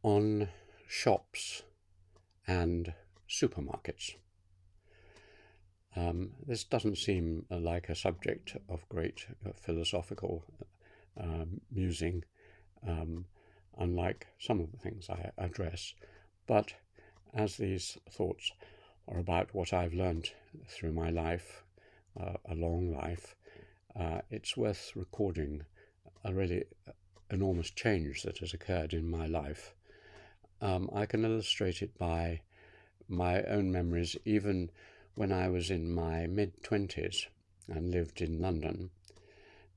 on shops and supermarkets. This doesn't seem like a subject of great philosophical musing, unlike some of the things I address, but as these thoughts are about what I've learned through my life, a long life, it's worth recording a really enormous change that has occurred in my life. I can illustrate it by my own memories even when I was in my mid-20s and lived in London,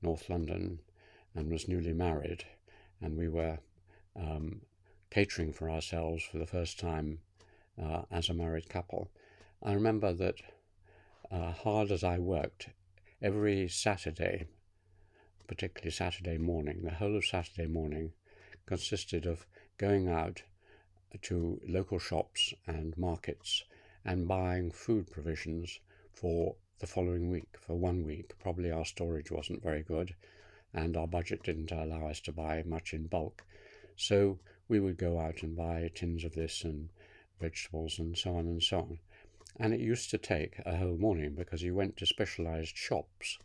North London, and was newly married, and we were catering for ourselves for the first time as a married couple. I remember that hard as I worked, every Saturday, particularly Saturday morning, the whole of Saturday morning consisted of going out to local shops and markets and buying food provisions for the following week, for 1 week. Probably our storage wasn't very good and our budget didn't allow us to buy much in bulk. So we would go out and buy tins of this and vegetables and so on and so on. And it used to take a whole morning because you went to specialized shops,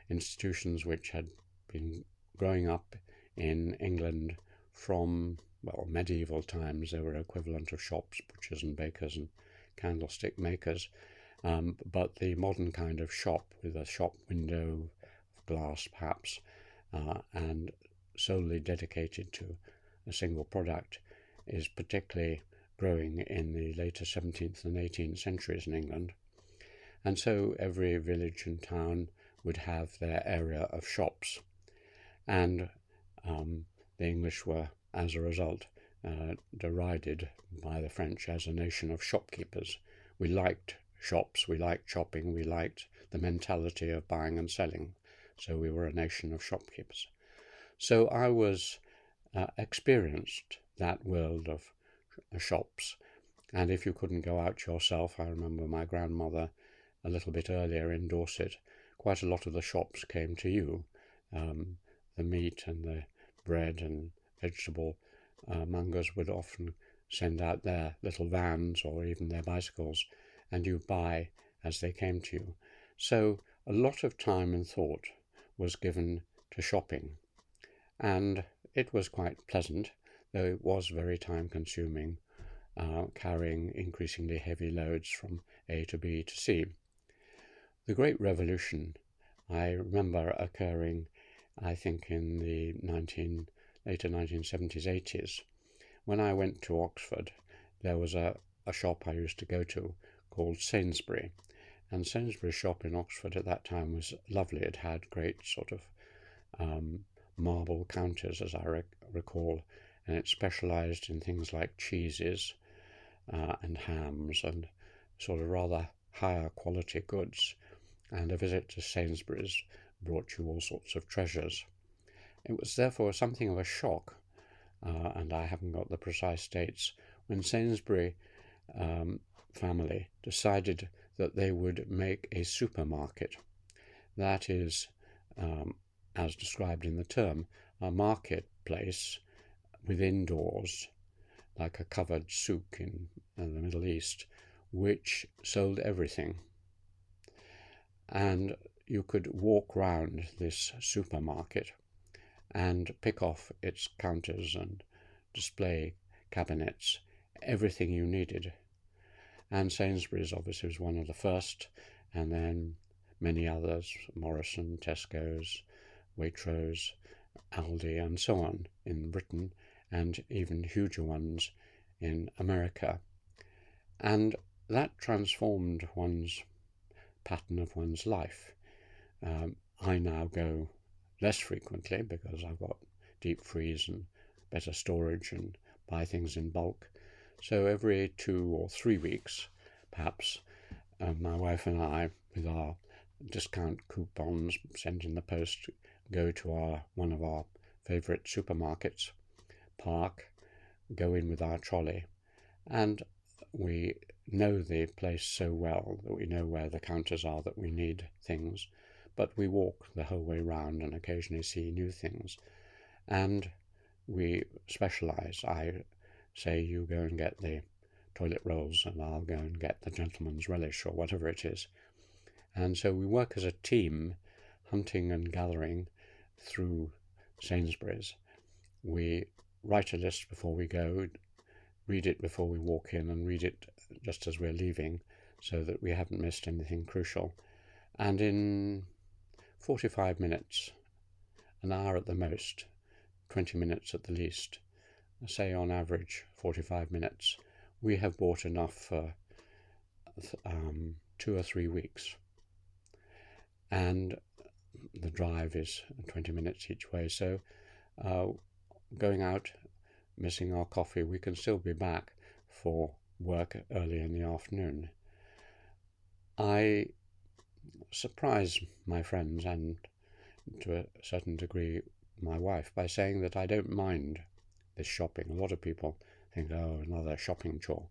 institutions which had been growing up in England from, well, medieval times. They were equivalent of shops, butchers and bakers and candlestick makers, but the modern kind of shop with a shop window of glass perhaps, and solely dedicated to a single product is particularly growing in the later 17th and 18th centuries in England. And so every village and town would have their area of shops, and the English were, as a result, derided by the French as a nation of shopkeepers. We liked shops, we liked shopping, we liked the mentality of buying and selling, so we were a nation of shopkeepers. So I was experienced that world of shops, and if you couldn't go out yourself, I remember my grandmother a little bit earlier in Dorset, quite a lot of the shops came to you. The meat and the bread and vegetable mongers would often send out their little vans or even their bicycles, and you buy as they came to you. So a lot of time and thought was given to shopping, and it was quite pleasant, though it was very time-consuming, carrying increasingly heavy loads from A to B to C. The Great Revolution, I remember occurring, I think, in the later 1970s, 80s. When I went to Oxford, there was a shop I used to go to called Sainsbury. And Sainsbury's shop in Oxford at that time was lovely. It had great sort of marble counters, as I recall, and it specialised in things like cheeses and hams and sort of rather higher quality goods. And a visit to Sainsbury's brought you all sorts of treasures. It was therefore something of a shock, and I haven't got the precise dates, when Sainsbury family decided that they would make a supermarket. That is, as described in the term, a marketplace within doors, like a covered souk in the Middle East, which sold everything. And you could walk round this supermarket and pick off its counters and display cabinets everything you needed. And Sainsbury's obviously was one of the first, and then many others, Morrison, Tesco's, Waitrose, Aldi, and so on in Britain, and even huger ones in America. And that transformed one's pattern of one's life. I now go less frequently because I've got deep freeze and better storage and buy things in bulk. So every 2 or 3 weeks, perhaps, my wife and I, with our discount coupons sent in the post, go to one of our favourite supermarkets, park, go in with our trolley, and we know the place so well that we know where the counters are that we need things, but we walk the whole way round and occasionally see new things, and we specialise. I say you go and get the toilet rolls and I'll go and get the gentleman's relish or whatever it is. And so we work as a team, hunting and gathering through Sainsbury's. We write a list before we go, read it before we walk in, and read it just as we're leaving so that we haven't missed anything crucial. And in 45 minutes, an hour at the most, 20 minutes at the least, say on average 45 minutes, we have bought enough for 2 or 3 weeks. And the drive is 20 minutes each way, so going out, missing our coffee, we can still be back for work early in the afternoon. I surprise my friends and to a certain degree my wife by saying that I don't mind this shopping. A lot of people think, oh, another shopping chore.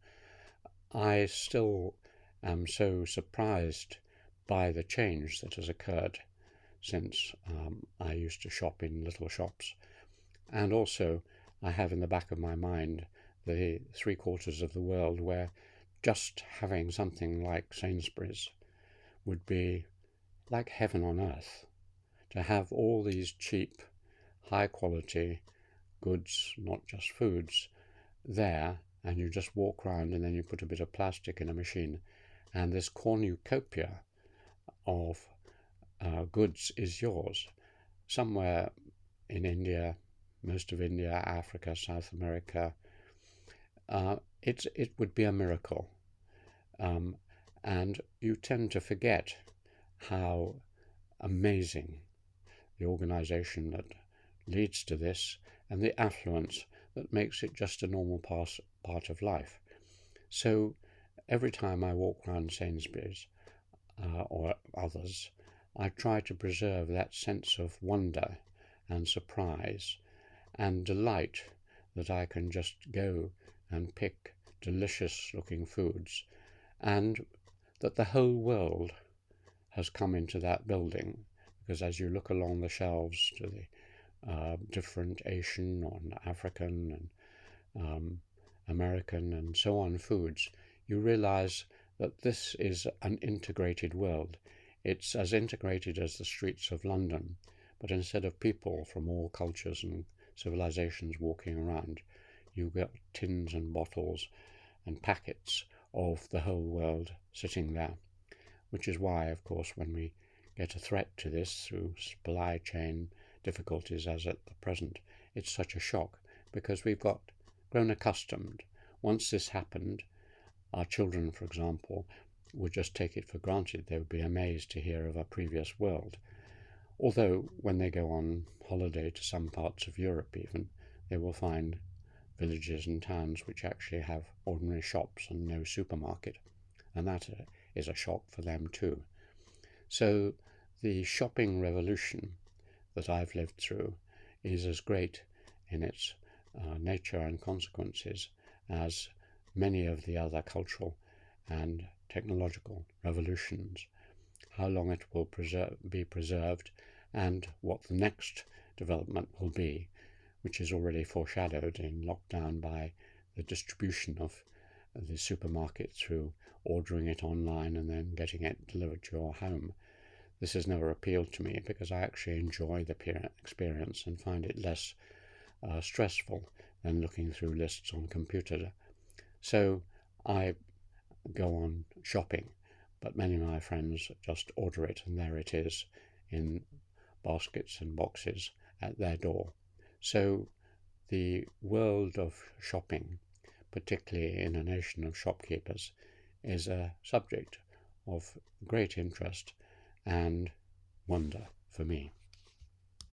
I still am so surprised by the change that has occurred since I used to shop in little shops. And also I have in the back of my mind the 3/4 of the world where just having something like Sainsbury's would be like heaven on earth. To have all these cheap, high quality goods, not just foods, there, and you just walk around and then you put a bit of plastic in a machine, and this cornucopia of goods is yours. Somewhere in India, most of India, Africa, South America, it would be a miracle. And you tend to forget how amazing the organization that leads to this and the affluence that makes it just a normal part of life. So every time I walk around Sainsbury's or others, I try to preserve that sense of wonder and surprise and delight that I can just go and pick delicious looking foods, and that the whole world has come into that building, because as you look along the shelves to the different Asian and African and American and so on foods, you realize that this is an integrated world. It's as integrated as the streets of London, but instead of people from all cultures and civilizations walking around, you get tins and bottles and packets of the whole world sitting there, which is why, of course, when we get a threat to this through supply chain difficulties as at the present, it's such a shock, because we've grown accustomed. Once this happened, our children, for example, would just take it for granted. They would be amazed to hear of a previous world. Although when they go on holiday to some parts of Europe even, they will find villages and towns which actually have ordinary shops and no supermarket, and that is a shock for them too. So the shopping revolution that I've lived through is as great in its nature and consequences as many of the other cultural and technological revolutions. How long it will be preserved, and what the next development will be, which is already foreshadowed in lockdown by the distribution of the supermarket through ordering it online and then getting it delivered to your home. This has never appealed to me because I actually enjoy the experience and find it less stressful than looking through lists on computer. So I go on shopping, but many of my friends just order it and there it is in baskets and boxes at their door. So the world of shopping, particularly in a nation of shopkeepers, is a subject of great interest and wonder for me.